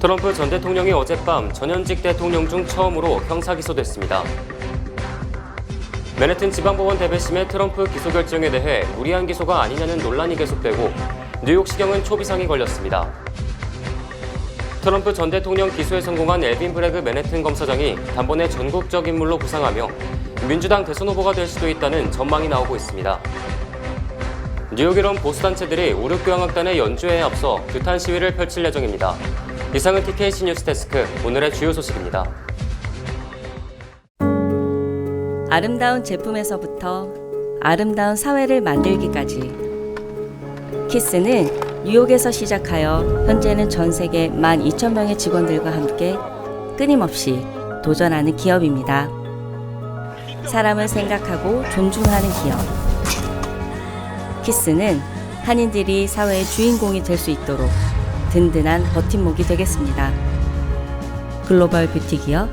트럼프 전 대통령이 어젯밤 전현직 대통령 중 처음으로 형사 기소됐습니다. 맨해튼 지방법원 대배심의 트럼프 기소 결정에 대해 무리한 기소가 아니냐는 논란이 계속되고 뉴욕시경은 초비상이 걸렸습니다. 트럼프 전 대통령 기소에 성공한 엘빈 브래그 맨해튼 검사장이 단번에 전국적 인물로 부상하며 민주당 대선 후보가 될 수도 있다는 전망이 나오고 있습니다. 뉴욕 이런 보수단체들이 오륙교향악단의 연주회에 앞서 규탄 시위를 펼칠 예정입니다. 이상은 TKC 뉴스데스크 오늘의 주요 소식입니다. 아름다운 제품에서부터 아름다운 사회를 만들기까지 키스는 뉴욕에서 시작하여 현재는 전 세계 12,000명의 직원들과 함께 끊임없이 도전하는 기업입니다. 사람을 생각하고 존중하는 기업. 키스는 한인들이 사회의 주인공이 될 수 있도록 든든한 버팀목이 되겠습니다. 글로벌 뷰티 기업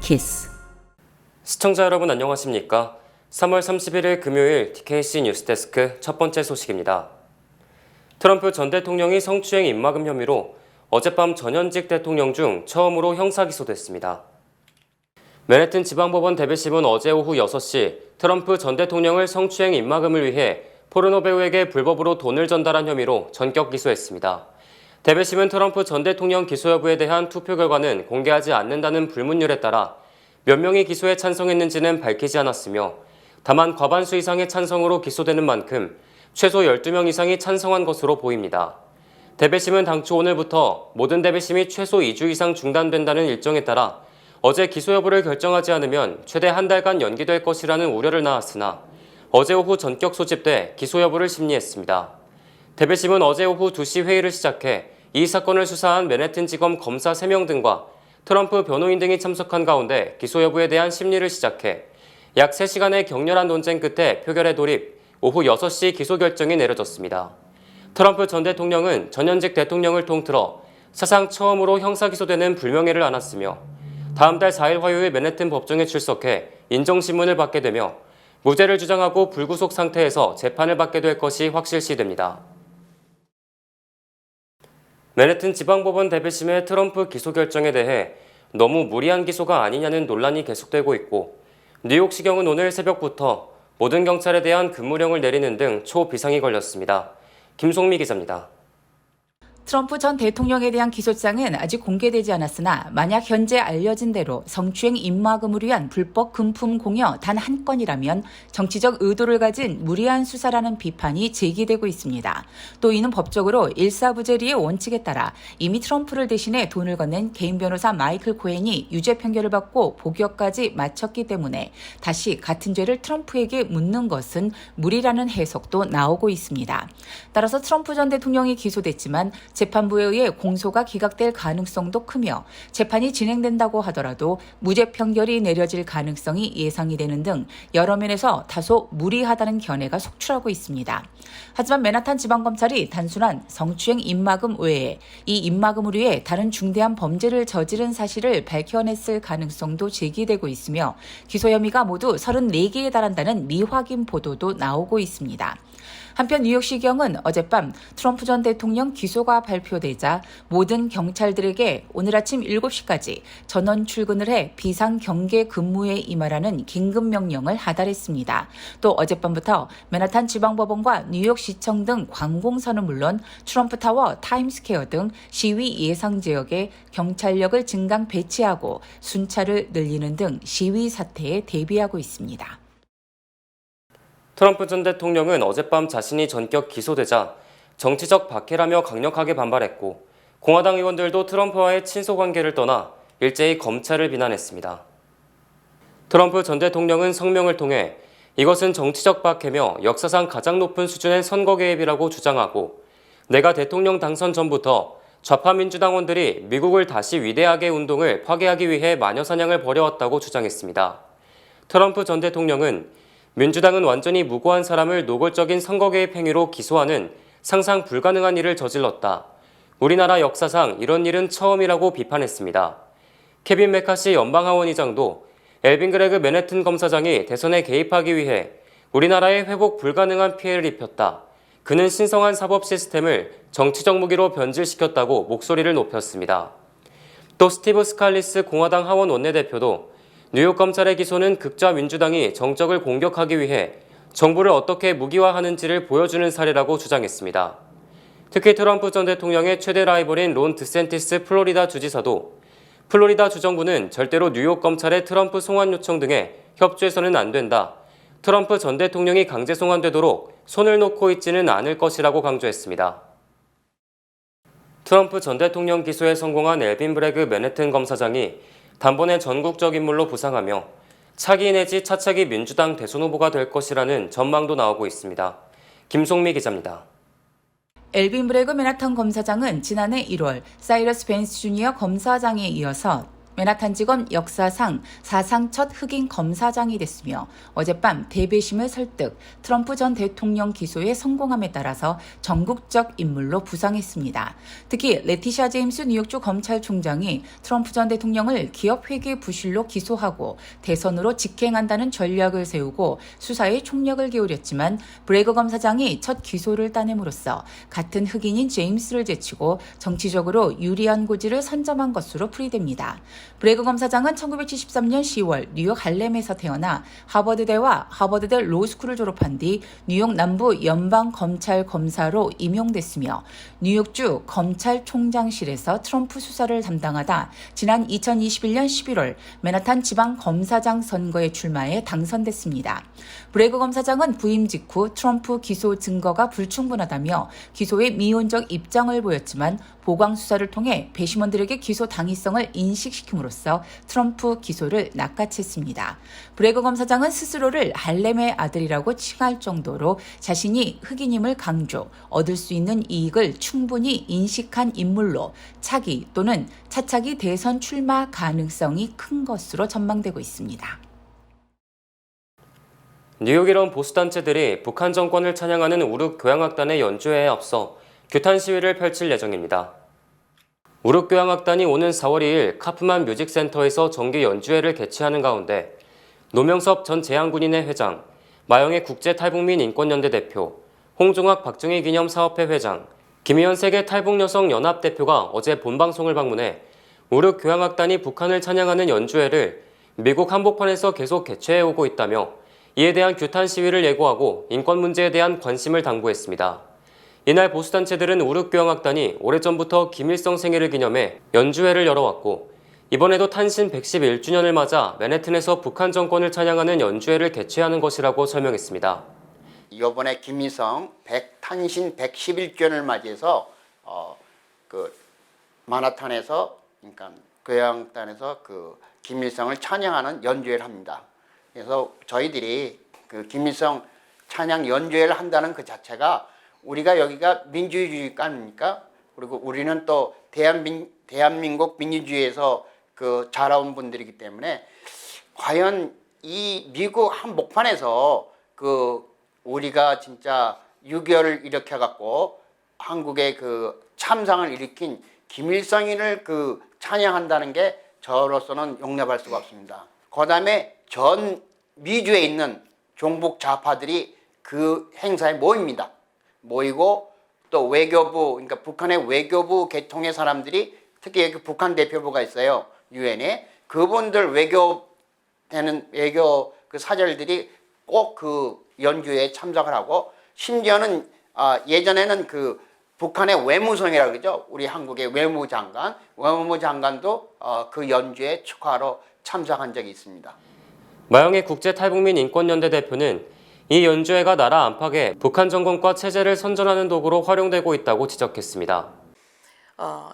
키스. 시청자 여러분 안녕하십니까? 3월 31일 금요일 TKC 뉴스데스크 첫 번째 소식입니다. 트럼프 전 대통령이 성추행 입막음 혐의로 어젯밤 전현직 대통령 중 처음으로 형사 기소됐습니다. 맨해튼 지방법원 대배심은 어제 오후 6시 트럼프 전 대통령을 성추행 입막음을 위해 포르노 배우에게 불법으로 돈을 전달한 혐의로 전격 기소했습니다. 대배심은 트럼프 전 대통령 기소 여부에 대한 투표 결과는 공개하지 않는다는 불문율에 따라 몇 명이 기소에 찬성했는지는 밝히지 않았으며 다만 과반수 이상의 찬성으로 기소되는 만큼 최소 12명 이상이 찬성한 것으로 보입니다. 대배심은 당초 오늘부터 모든 대배심이 최소 2주 이상 중단된다는 일정에 따라 어제 기소 여부를 결정하지 않으면 최대 한 달간 연기될 것이라는 우려를 낳았으나 어제 오후 전격 소집돼 기소 여부를 심리했습니다. 대배심은 어제 오후 2시 회의를 시작해 이 사건을 수사한 맨해튼지검 검사 3명 등과 트럼프 변호인 등이 참석한 가운데 기소 여부에 대한 심리를 시작해 약 3시간의 격렬한 논쟁 끝에 표결에 돌입 오후 6시 기소 결정이 내려졌습니다. 트럼프 전 대통령은 전현직 대통령을 통틀어 사상 처음으로 형사 기소되는 불명예를 안았으며 다음 달 4일 화요일 맨해튼 법정에 출석해 인정신문을 받게 되며 무죄를 주장하고 불구속 상태에서 재판을 받게 될 것이 확실시됩니다. 맨해튼 지방법원 대배심의 트럼프 기소 결정에 대해 너무 무리한 기소가 아니냐는 논란이 계속되고 있고 뉴욕시경은 오늘 새벽부터 모든 경찰에 대한 근무령을 내리는 등 초비상이 걸렸습니다. 김송미 기자입니다. 트럼프 전 대통령에 대한 기소장은 아직 공개되지 않았으나 만약 현재 알려진 대로 성추행 입막음을 위한 불법 금품 공여 단 한 건이라면 정치적 의도를 가진 무리한 수사라는 비판이 제기되고 있습니다. 또 이는 법적으로 일사부재리의 원칙에 따라 이미 트럼프를 대신해 돈을 건넨 개인 변호사 마이클 코헨이 유죄 판결을 받고 복역까지 마쳤기 때문에 다시 같은 죄를 트럼프에게 묻는 것은 무리라는 해석도 나오고 있습니다. 따라서 트럼프 전 대통령이 기소됐지만 재판부에 의해 공소가 기각될 가능성도 크며 재판이 진행된다고 하더라도 무죄 판결이 내려질 가능성이 예상이 되는 등 여러 면에서 다소 무리하다는 견해가 속출하고 있습니다. 하지만 맨하탄 지방검찰이 단순한 성추행 입막음 외에 이 입막음을 위해 다른 중대한 범죄를 저지른 사실을 밝혀냈을 가능성도 제기되고 있으며 기소 혐의가 모두 34개에 달한다는 미확인 보도도 나오고 있습니다. 한편 뉴욕시경은 어젯밤 트럼프 전 대통령 기소가 발표되자 모든 경찰들에게 오늘 아침 7시까지 전원 출근을 해 비상경계 근무에 임하라는 긴급명령을 하달했습니다. 또 어젯밤부터 맨하탄 지방법원과 뉴욕시청 등 관공서는 물론 트럼프타워, 타임스퀘어 등 시위 예상 지역에 경찰력을 증강 배치하고 순찰을 늘리는 등 시위 사태에 대비하고 있습니다. 트럼프 전 대통령은 어젯밤 자신이 전격 기소되자 정치적 박해라며 강력하게 반발했고 공화당 의원들도 트럼프와의 친소 관계를 떠나 일제히 검찰을 비난했습니다. 트럼프 전 대통령은 성명을 통해 이것은 정치적 박해며 역사상 가장 높은 수준의 선거 개입이라고 주장하고 내가 대통령 당선 전부터 좌파 민주당원들이 미국을 다시 위대하게 운동을 파괴하기 위해 마녀사냥을 벌여왔다고 주장했습니다. 트럼프 전 대통령은 민주당은 완전히 무고한 사람을 노골적인 선거 개입 행위로 기소하는 상상 불가능한 일을 저질렀다. 우리나라 역사상 이런 일은 처음이라고 비판했습니다. 케빈 메카시 연방하원의장도 엘빈 그레그 맨해튼 검사장이 대선에 개입하기 위해 우리나라에 회복 불가능한 피해를 입혔다. 그는 신성한 사법 시스템을 정치적 무기로 변질시켰다고 목소리를 높였습니다. 또 스티브 스칼리스 공화당 하원 원내대표도 뉴욕 검찰의 기소는 극좌 민주당이 정적을 공격하기 위해 정부를 어떻게 무기화하는지를 보여주는 사례라고 주장했습니다. 특히 트럼프 전 대통령의 최대 라이벌인 론 드샌티스 플로리다 주지사도 플로리다 주정부는 절대로 뉴욕 검찰의 트럼프 송환 요청 등에 협조해서는 안 된다. 트럼프 전 대통령이 강제 송환되도록 손을 놓고 있지는 않을 것이라고 강조했습니다. 트럼프 전 대통령 기소에 성공한 엘빈 브래그 맨해튼 검사장이 단번에 전국적 인물로 부상하며 차기 내지 차차기 민주당 대선 후보가 될 것이라는 전망도 나오고 있습니다. 김송미 기자입니다. 엘빈 브래그 맨하탄 검사장은 지난해 1월 사이러스 벤스 주니어 검사장에 이어서 맨하탄지검 역사상 사상 첫 흑인 검사장이 됐으며 어젯밤 대배심을 설득 트럼프 전 대통령 기소에 성공함에 따라서 전국적 인물로 부상했습니다. 특히 레티샤 제임스 뉴욕주 검찰총장이 트럼프 전 대통령을 기업회계 부실로 기소하고 대선으로 직행한다는 전략을 세우고 수사에 총력을 기울였지만 브래그 검사장이 첫 기소를 따냄으로써 같은 흑인인 제임스를 제치고 정치적으로 유리한 고지를 선점한 것으로 풀이됩니다. 브래그 검사장은 1973년 10월 뉴욕 할렘에서 태어나 하버드대와 하버드대 로스쿨을 졸업한 뒤 뉴욕 남부 연방검찰 검사로 임용됐으며 뉴욕주 검찰총장실에서 트럼프 수사를 담당하다 지난 2021년 11월 맨하탄 지방검사장 선거에 출마해 당선됐습니다. 브래그 검사장은 부임 직후 트럼프 기소 증거가 불충분하다며 기소에 미온적 입장을 보였지만 보강 수사를 통해 배심원들에게 기소 당위성을 인식시킴으로써 트럼프 기소를 낚아챘습니다. 브래그 검사장은 스스로를 할렘의 아들이라고 칭할 정도로 자신이 흑인임을 강조, 얻을 수 있는 이익을 충분히 인식한 인물로 차기 또는 차차기 대선 출마 가능성이 큰 것으로 전망되고 있습니다. 뉴욕 일원 보수단체들이 북한 정권을 찬양하는 우르 교향악단의 연주회에 앞서 규탄 시위를 펼칠 예정입니다. 우르 교향악단이 오는 4월 2일 카프만 뮤직센터에서 정기 연주회를 개최하는 가운데 노명섭 전 재향군인회 회장, 마영애 국제탈북민 인권연대 대표, 홍종학 박정희 기념 사업회 회장, 김희연 세계 탈북여성 연합 대표가 어제 본방송을 방문해 우르 교향악단이 북한을 찬양하는 연주회를 미국 한복판에서 계속 개최해오고 있다며 이에 대한 규탄 시위를 예고하고 인권 문제에 대한 관심을 당부했습니다. 이날 보수단체들은 우르교향악단이 오래전부터 김일성 생일을 기념해 연주회를 열어왔고 이번에도 탄신 111주년을 맞아 맨해튼에서 북한 정권을 찬양하는 연주회를 개최하는 것이라고 설명했습니다. 이번에 김일성 탄신 111주년을 맞이해서 만하탄에서 그러니까 교향악단에서 김일성을 찬양하는 연주회를 합니다. 그래서 저희들이 김일성 찬양 연주회를 한다는 그 자체가 우리가 여기가 민주주의가 아닙니까? 그리고 우리는 또 대한민국 민주주의에서 자라온 분들이기 때문에 과연 이 미국 한복판에서 우리가 진짜 6.25를 일으켜갖고 한국의 참상을 일으킨 김일성인을 찬양한다는 게 저로서는 용납할 수가 없습니다. 그 다음에 전 미주에 있는 종북 좌파들이 그 행사에 모이고 또 외교부, 그러니까 북한의 외교부 계통의 사람들이 특히 여기 북한 대표부가 있어요. 유엔에. 그분들 외교 사절들이 꼭 연주에 참석을 하고 심지어는 예전에는 북한의 외무성이라고 그러죠. 우리 한국의 외무장관도 그 연주에 축하하러 참석한 적이 있습니다. 마영애 국제탈북민 인권연대 대표는 이 연주회가 나라 안팎에 북한 정권과 체제를 선전하는 도구로 활용되고 있다고 지적했습니다.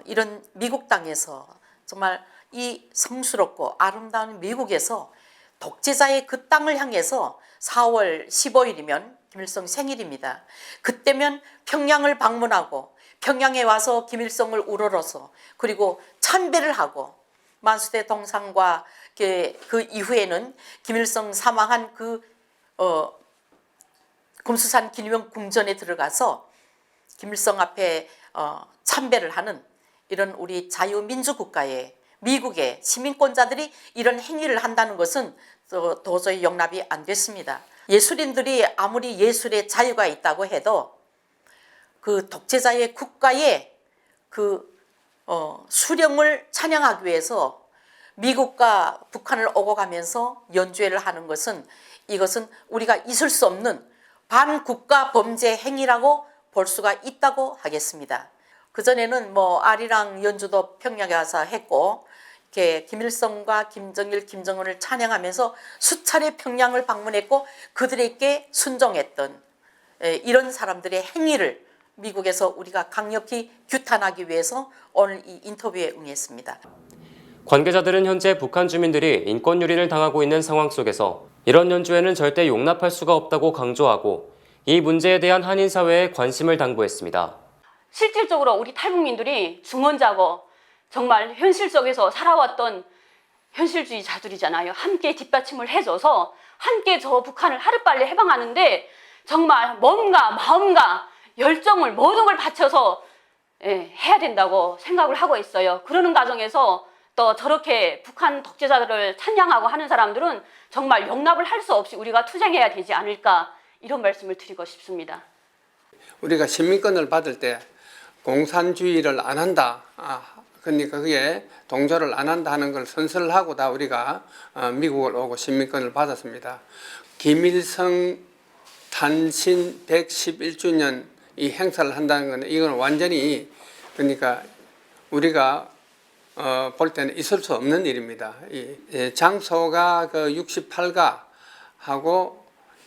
이런 미국 땅에서 정말 이 성스럽고 아름다운 미국에서 독재자의 그 땅을 향해서 4월 15일이면 김일성 생일입니다. 그때면 평양을 방문하고 평양에 와서 김일성을 우러러서 그리고 참배를 하고 만수대 동상과 그 이후에는 김일성 사망한 금수산 기념 궁전에 들어가서 김일성 앞에 참배를 하는 이런 우리 자유민주국가의 미국의 시민권자들이 이런 행위를 한다는 것은 도저히 용납이 안 됐습니다. 예술인들이 아무리 예술의 자유가 있다고 해도 그 독재자의 국가의 그 수령을 찬양하기 위해서 미국과 북한을 오고 가면서 연주회를 하는 것은 이것은 우리가 있을 수 없는 반국가 범죄 행위라고 볼 수가 있다고 하겠습니다. 그전에는 뭐 아리랑 연주도 평양에 와서 했고 이렇게 김일성과 김정일, 김정은을 찬양하면서 수차례 평양을 방문했고 그들에게 순종했던 이런 사람들의 행위를 미국에서 우리가 강력히 규탄하기 위해서 오늘 이 인터뷰에 응했습니다. 관계자들은 현재 북한 주민들이 인권 유린을 당하고 있는 상황 속에서 이런 연주회는 절대 용납할 수가 없다고 강조하고 이 문제에 대한 한인 사회에 관심을 당부했습니다. 실질적으로 우리 탈북민들이 중원자고 정말 현실 속에서 살아왔던 현실주의자들이잖아요. 함께 뒷받침을 해줘서 함께 저 북한을 하루빨리 해방하는데 정말 몸과 마음과 열정을 모든 걸 바쳐서 해야 된다고 생각을 하고 있어요. 그러는 과정에서 또 저렇게 북한 독재자들을 찬양하고 하는 사람들은 정말 용납을 할 수 없이 우리가 투쟁해야 되지 않을까 이런 말씀을 드리고 싶습니다. 우리가 시민권을 받을 때 공산주의를 안 한다. 그러니까 그게 동조를 안 한다 하는 걸 선서를 하고 다 우리가 미국을 오고 시민권을 받았습니다. 김일성 탄신 111주년 이 행사를 한다는 것은 이건 완전히 그러니까 우리가 볼 때는 있을 수 없는 일입니다. 이 장소가 그 68가하고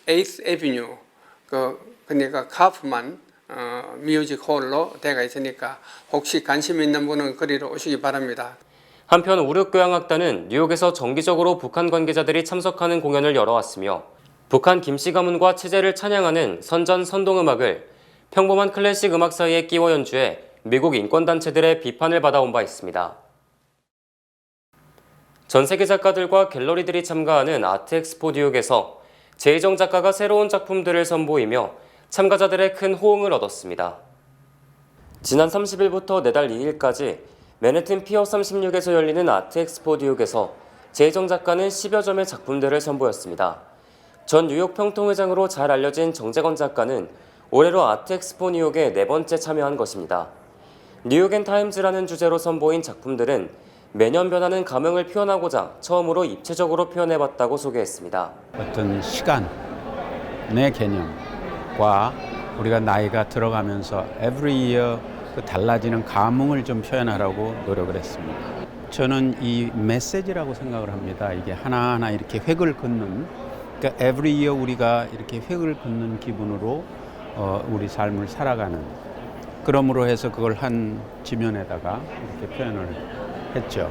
8th Avenue 그러니까 카프만 뮤직 홀로 되어 있으니까 혹시 관심 있는 분은 거리로 오시기 바랍니다. 한편 우륙교향악단은 뉴욕에서 정기적으로 북한 관계자들이 참석하는 공연을 열어왔으며 북한 김씨 가문과 체제를 찬양하는 선전 선동음악을 평범한 클래식 음악 사이에 끼워 연주해 미국 인권단체들의 비판을 받아온 바 있습니다. 전 세계 작가들과 갤러리들이 참가하는 아트엑스포 뉴욕에서 제이정 작가가 새로운 작품들을 선보이며 참가자들의 큰 호응을 얻었습니다. 지난 30일부터 내달 2일까지 맨해튼 피어 36에서 열리는 아트엑스포 뉴욕에서 제이정 작가는 10여 점의 작품들을 선보였습니다. 전 뉴욕 평통회장으로 잘 알려진 정재건 작가는 올해로 아트엑스포 뉴욕에 4번째 참여한 것입니다. 뉴욕앤타임즈라는 주제로 선보인 작품들은 매년 변하는 감흥을 표현하고자 처음으로 입체적으로 표현해봤다고 소개했습니다. 어떤 시간의 개념과 우리가 나이가 들어가면서 every year 그 달라지는 감흥을 좀 표현하라고 노력을 했습니다. 저는 이 메시지라고 생각을 합니다. 이게 하나하나 이렇게 획을 긋는, 그러니까 every year 우리가 이렇게 획을 긋는 기분으로 우리 삶을 살아가는, 그러므로 해서 그걸 한 지면에다가 이렇게 표현을 했죠.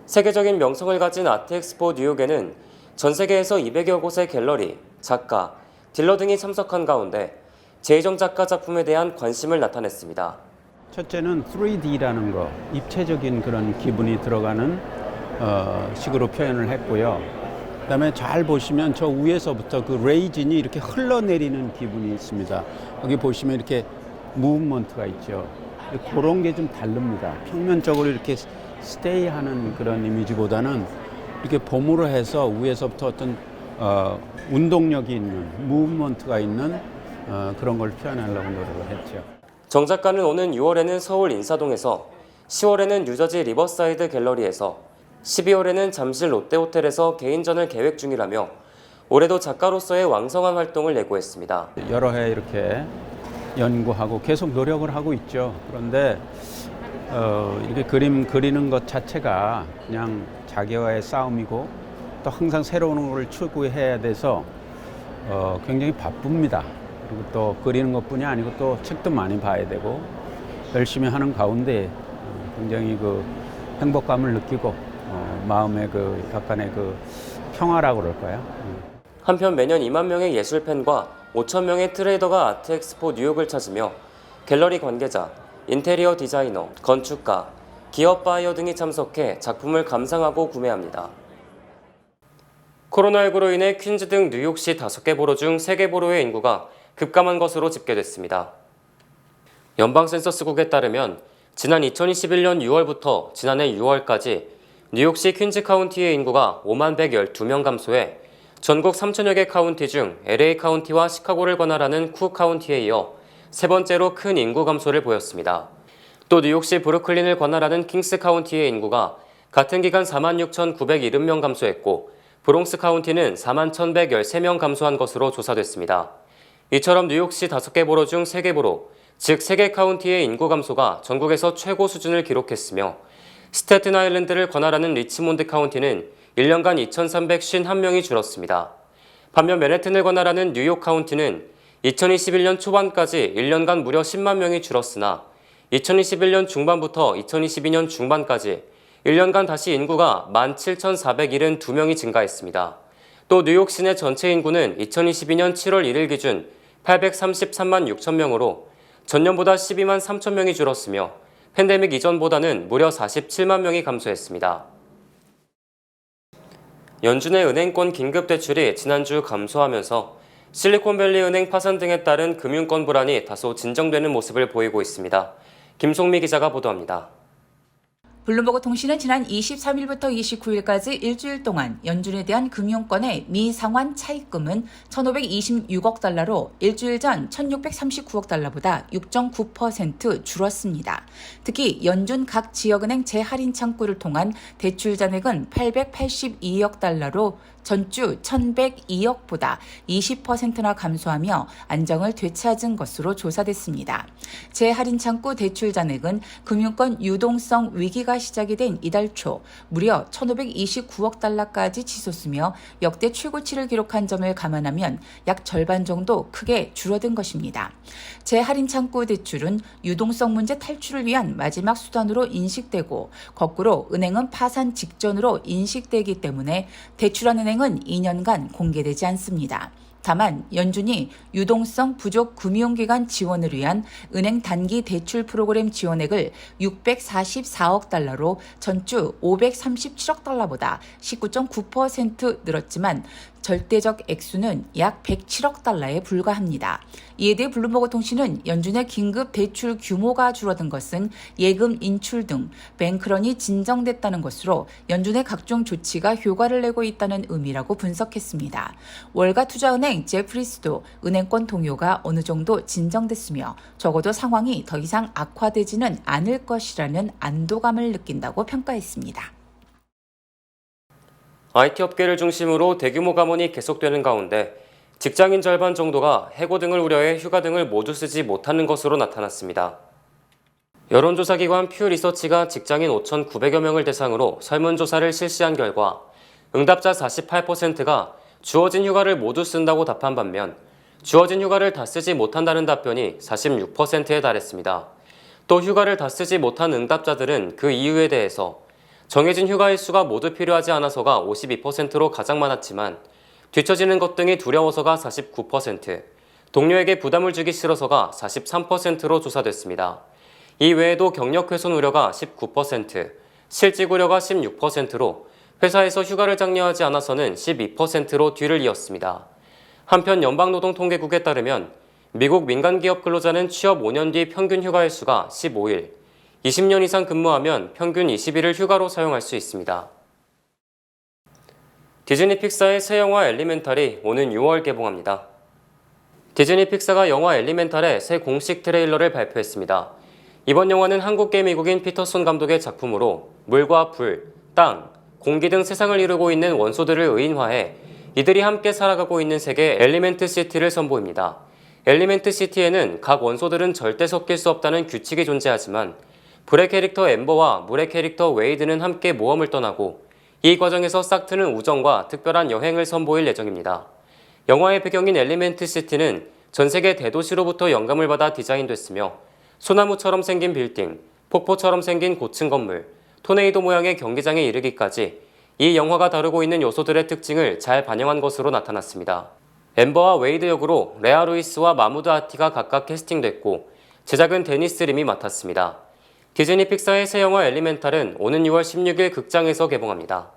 세계적인 명성을 가진 아트엑스포 뉴욕에는 전 세계에서 200여 곳의 갤러리, 작가, 딜러 등이 참석한 가운데 제이정 작가 작품에 대한 관심을 나타냈습니다. 첫째는 3D라는 거, 입체적인 그런 기분이 들어가는 식으로 표현을 했고요. 그다음에 잘 보시면 저 위에서부터 그 레이진이 이렇게 흘러내리는 기분이 있습니다. 여기 보시면 이렇게 무브먼트가 있죠. 그런 게 좀 다릅니다. 평면적으로 이렇게 스테이하는 그런 이미지보다는 이렇게 봄으로 해서 위에서부터 어떤 운동력이 있는, 무브먼트가 있는 그런 걸 표현하려고 노력을 했죠. 정 작가는 오는 6월에는 서울 인사동에서, 10월에는 뉴저지 리버사이드 갤러리에서, 12월에는 잠실 롯데호텔에서 개인전을 계획 중이라며 올해도 작가로서의 왕성한 활동을 예고했습니다. 여러 해 이렇게 연구하고 계속 노력을 하고 있죠. 그런데 이렇게 그림 그리는 것 자체가 그냥 자기와의 싸움이고 또 항상 새로운 걸 추구해야 돼서 굉장히 바쁩니다. 그리고 또 그리는 것뿐이 아니고 또 책도 많이 봐야 되고 열심히 하는 가운데 굉장히 그 행복감을 느끼고 마음의 그 약간의 그 평화라고 그럴까요? 한편 매년 2만 명의 예술 팬과 5천 명의 트레이더가 아트엑스포 뉴욕을 찾으며 갤러리 관계자, 인테리어 디자이너, 건축가, 기업 바이어 등이 참석해 작품을 감상하고 구매합니다. 코로나19로 인해 퀸즈 등 뉴욕시 5개 보로 중 3개 보로의 인구가 급감한 것으로 집계됐습니다. 연방센서스국에 따르면 지난 2021년 6월부터 지난해 6월까지 뉴욕시 퀸즈 카운티의 인구가 5만 112명 감소해 전국 3천여 개 카운티 중 LA 카운티와 시카고를 관할하는 쿠 카운티에 이어 세 번째로 큰 인구 감소를 보였습니다. 또 뉴욕시 브루클린을 관할하는 킹스 카운티의 인구가 같은 기간 46,970명 감소했고 브롱스 카운티는 41,113명 감소한 것으로 조사됐습니다. 이처럼 뉴욕시 5개 보로 중 3개 보로, 즉 3개 카운티의 인구 감소가 전국에서 최고 수준을 기록했으며 스태튼 아일랜드를 관할하는 리치몬드 카운티는 1년간 2,351명이 줄었습니다. 반면 맨해튼을 관할하는 뉴욕 카운티는 2021년 초반까지 1년간 무려 10만 명이 줄었으나 2021년 중반부터 2022년 중반까지 1년간 다시 인구가 17,472명이 증가했습니다. 또 뉴욕 시내 전체 인구는 2022년 7월 1일 기준 833만 6천 명으로 전년보다 12만 3천 명이 줄었으며 팬데믹 이전보다는 무려 47만 명이 감소했습니다. 연준의 은행권 긴급대출이 지난주 감소하면서 실리콘밸리 은행 파산 등에 따른 금융권 불안이 다소 진정되는 모습을 보이고 있습니다. 김송미 기자가 보도합니다. 블룸버그 통신은 지난 23일부터 29일까지 일주일 동안 연준에 대한 금융권의 미상환 차입금은 1,526억 달러로 일주일 전 1,639억 달러보다 6.9% 줄었습니다. 특히 연준 각 지역은행 재할인 창구를 통한 대출 잔액은 882억 달러로 전주 1,102억보다 20%나 감소하며 안정을 되찾은 것으로 조사됐습니다. 재할인 창구 대출 잔액은 금융권 유동성 위기가 시작이 된 이달 초 무려 1,529억 달러까지 치솟으며 역대 최고치를 기록한 점을 감안하면 약 절반 정도 크게 줄어든 것입니다. 재할인 창구 대출은 유동성 문제 탈출을 위한 마지막 수단으로 인식되고 거꾸로 은행은 파산 직전으로 인식되기 때문에 대출한 은행은 2년간 공개되지 않습니다. 다만 연준이 유동성 부족 금융기관 지원을 위한 은행 단기 대출 프로그램 지원액을 644억 달러로 전주 537억 달러보다 19.9% 늘었지만 절대적 액수는 약 107억 달러에 불과합니다. 이에 대해 블룸버그 통신은 연준의 긴급 대출 규모가 줄어든 것은 예금 인출 등 뱅크런이 진정됐다는 것으로 연준의 각종 조치가 효과를 내고 있다는 의미라고 분석했습니다. 월가 투자은행 제프리스도 은행권 동요가 어느 정도 진정됐으며 적어도 상황이 더 이상 악화되지는 않을 것이라는 안도감을 느낀다고 평가했습니다. IT 업계를 중심으로 대규모 감원이 계속되는 가운데 직장인 절반 정도가 해고 등을 우려해 휴가 등을 모두 쓰지 못하는 것으로 나타났습니다. 여론조사기관 퓨 리서치가 직장인 5,900여 명을 대상으로 설문조사를 실시한 결과 응답자 48%가 주어진 휴가를 모두 쓴다고 답한 반면 주어진 휴가를 다 쓰지 못한다는 답변이 46%에 달했습니다. 또 휴가를 다 쓰지 못한 응답자들은 그 이유에 대해서 정해진 휴가 일수가 모두 필요하지 않아서가 52%로 가장 많았지만 뒤처지는 것 등이 두려워서가 49%, 동료에게 부담을 주기 싫어서가 43%로 조사됐습니다. 이 외에도 경력 훼손 우려가 19%, 실직 우려가 16%로 회사에서 휴가를 장려하지 않아서는 12%로 뒤를 이었습니다. 한편 연방노동통계국에 따르면 미국 민간기업 근로자는 취업 5년 뒤 평균 휴가 일수가 15일, 20년 이상 근무하면 평균 20일을 휴가로 사용할 수 있습니다. 디즈니 픽사의 새 영화 엘리멘탈이 오는 6월 개봉합니다. 디즈니 픽사가 영화 엘리멘탈의 새 공식 트레일러를 발표했습니다. 이번 영화는 한국계 미국인 피터손 감독의 작품으로 물과 불, 땅, 공기 등 세상을 이루고 있는 원소들을 의인화해 이들이 함께 살아가고 있는 세계 엘리멘트 시티를 선보입니다. 엘리멘트 시티에는 각 원소들은 절대 섞일 수 없다는 규칙이 존재하지만 불의 캐릭터 엠버와 물의 캐릭터 웨이드는 함께 모험을 떠나고 이 과정에서 싹트는 우정과 특별한 여행을 선보일 예정입니다. 영화의 배경인 엘리멘트 시티는 전 세계 대도시로부터 영감을 받아 디자인됐으며 소나무처럼 생긴 빌딩, 폭포처럼 생긴 고층 건물, 토네이도 모양의 경기장에 이르기까지 이 영화가 다루고 있는 요소들의 특징을 잘 반영한 것으로 나타났습니다. 엠버와 웨이드 역으로 레아 루이스와 마무드 아티가 각각 캐스팅됐고 제작은 데니스 림이 맡았습니다. 디즈니 픽사의 새 영화 엘리멘탈은 오는 6월 16일 극장에서 개봉합니다.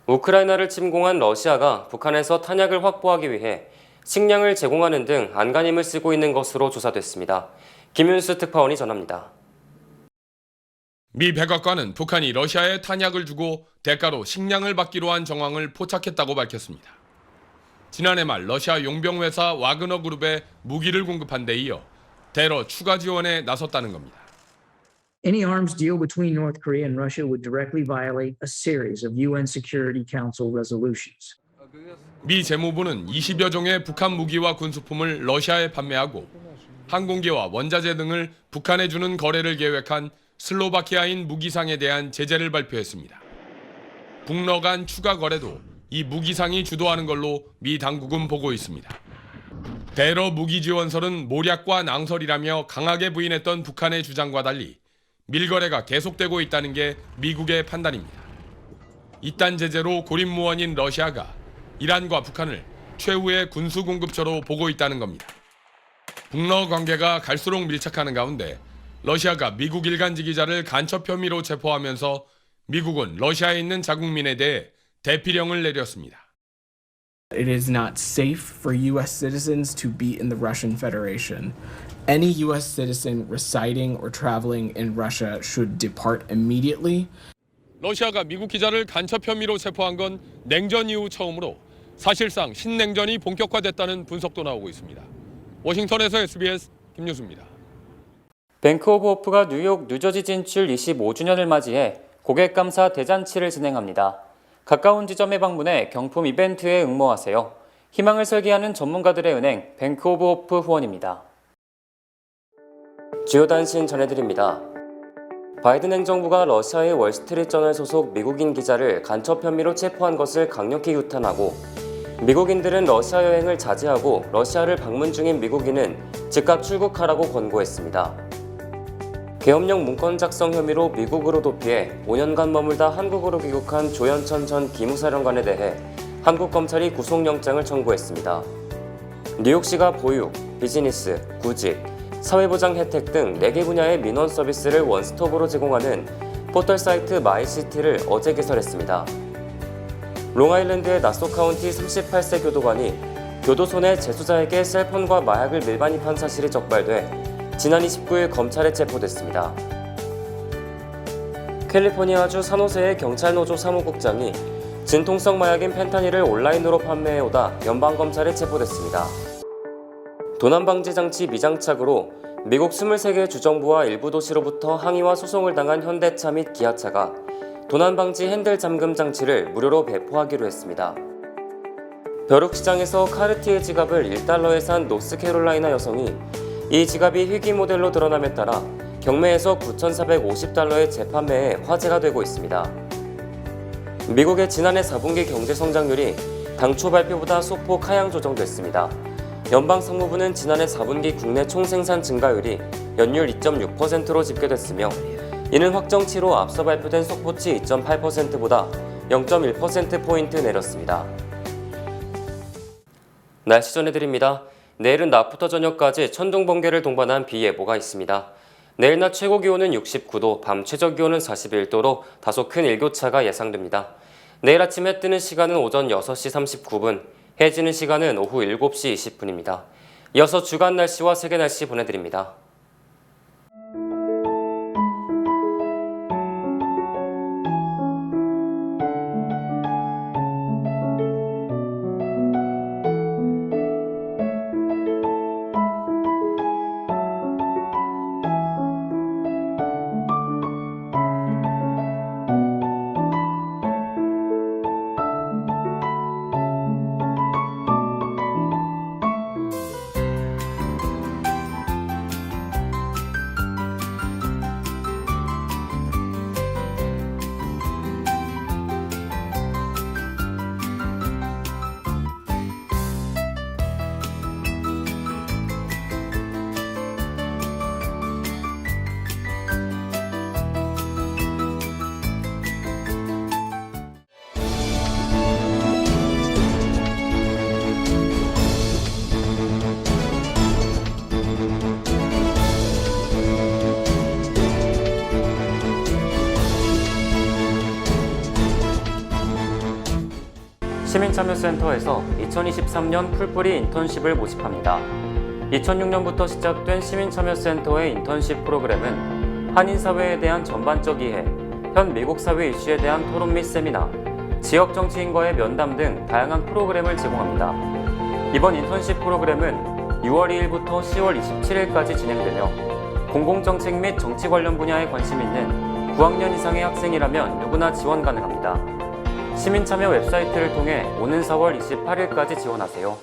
우크라이나를 침공한 러시아가 북한에서 탄약을 확보하기 위해 식량을 제공하는 등 안간힘을 쓰고 있는 것으로 조사됐습니다. 김윤수 특파원이 전합니다. 미 백악관은 북한이 러시아에 탄약을 주고 대가로 식량을 받기로 한 정황을 포착했다고 밝혔습니다. 지난해 말 러시아 용병회사 와그너 그룹에 무기를 공급한 데 이어 대러 추가 지원에 나섰다는 겁니다. Any arms deal between North Korea and Russia would directly violate a series of UN Security Council resolutions. 미 재무부는 20여 종의 북한 무기와 군수품을 러시아에 판매하고 항공기와 원자재 등을 북한에 주는 거래를 계획한 슬로바키아인 무기상에 대한 제재를 발표했습니다. 북러 간 추가 거래도 이 무기상이 주도하는 걸로 미 당국은 보고 있습니다. 대러 무기 지원설은 모략과 낭설이라며 강하게 부인했던 북한의 주장과 달리 밀거래가 계속되고 있다는 게 미국의 판단입니다. 이딴 제재로 고립무원인 러시아가 이란과 북한을 최후의 군수 공급처로 보고 있다는 겁니다. 북러 관계가 갈수록 밀착하는 가운데 러시아가 미국 일간지 기자를 간첩 혐의로 체포하면서 미국은 러시아에 있는 자국민에 대해 대피령을 내렸습니다. It is not safe for U.S. citizens to be in the Russian Federation. Any U.S. citizen residing or traveling in Russia should depart immediately. 러시아가 미국 기자를 간첩 혐의로 체포한 건 냉전 이후 처음으로 사실상 신냉전이 본격화됐다는 분석도 나오고 있습니다. 워싱턴에서 SBS 김유수입니다. 뱅크 오브 호프가 뉴욕, 뉴저지 진출 25주년을 맞이해 고객 감사 대잔치를 진행합니다. 가까운 지점에 방문해 경품 이벤트에 응모하세요. 희망을 설계하는 전문가들의 은행 뱅크 오브 호프 후원입니다. 주요 단신 전해드립니다. 바이든 행정부가 러시아의 월스트리트저널 소속 미국인 기자를 간첩 혐의로 체포한 것을 강력히 규탄하고 미국인들은 러시아 여행을 자제하고 러시아를 방문 중인 미국인은 즉각 출국하라고 권고했습니다. 계엄령 문건 작성 혐의로 미국으로 도피해 5년간 머물다 한국으로 귀국한 조현천 전 기무사령관에 대해 한국 검찰이 구속영장을 청구했습니다. 뉴욕시가 보육, 비즈니스, 구직, 사회보장 혜택 등 4개 분야의 민원 서비스를 원스톱으로 제공하는 포털 사이트 마이시티를 어제 개설했습니다. 롱아일랜드의 나소 카운티 38세 교도관이 교도소 내 재수자에게 셀폰과 마약을 밀반입한 사실이 적발돼 지난 29일 검찰에 체포됐습니다. 캘리포니아주 산호세의 경찰노조 사무국장이 진통성 마약인 펜타닐을 온라인으로 판매해오다 연방검찰에 체포됐습니다. 도난방지 장치 미장착으로 미국 23개 주정부와 일부 도시로부터 항의와 소송을 당한 현대차 및 기아차가 도난방지 핸들 잠금 장치를 무료로 배포하기로 했습니다. 벼룩시장에서 카르티에 지갑을 1달러에 산 노스캐롤라이나 여성이 이 지갑이 희귀 모델로 드러남에 따라 경매에서 9,450달러의 재판매에 화제가 되고 있습니다. 미국의 지난해 4분기 경제 성장률이 당초 발표보다 소폭 하향 조정됐습니다. 연방상무부는 지난해 4분기 국내 총생산 증가율이 연율 2.6%로 집계됐으며 이는 확정치로 앞서 발표된 속보치 2.8%보다 0.1%포인트 내렸습니다. 날씨 전해드립니다. 내일은 낮부터 저녁까지 천둥 번개를 동반한 비 예보가 있습니다. 내일 낮 최고 기온은 69도, 밤 최저 기온은 41도로 다소 큰 일교차가 예상됩니다. 내일 아침 해 뜨는 시간은 오전 6시 39분, 해 지는 시간은 오후 7시 20분입니다. 이어서 주간 날씨와 세계 날씨 보내드립니다. 시민참여센터에서 2023년 풀뿌리 인턴십을 모집합니다. 2006년부터 시작된 시민참여센터의 인턴십 프로그램은 한인사회에 대한 전반적 이해, 현 미국 사회 이슈에 대한 토론 및 세미나, 지역 정치인과의 면담 등 다양한 프로그램을 제공합니다. 이번 인턴십 프로그램은 6월 2일부터 10월 27일까지 진행되며 공공정책 및 정치 관련 분야에 관심 있는 9학년 이상의 학생이라면 누구나 지원 가능합니다. 시민참여 웹사이트를 통해 오는 4월 28일까지 지원하세요.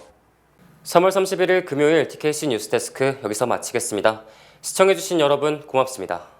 3월 31일 금요일 TKC 뉴스데스크 여기서 마치겠습니다. 시청해주신 여러분 고맙습니다.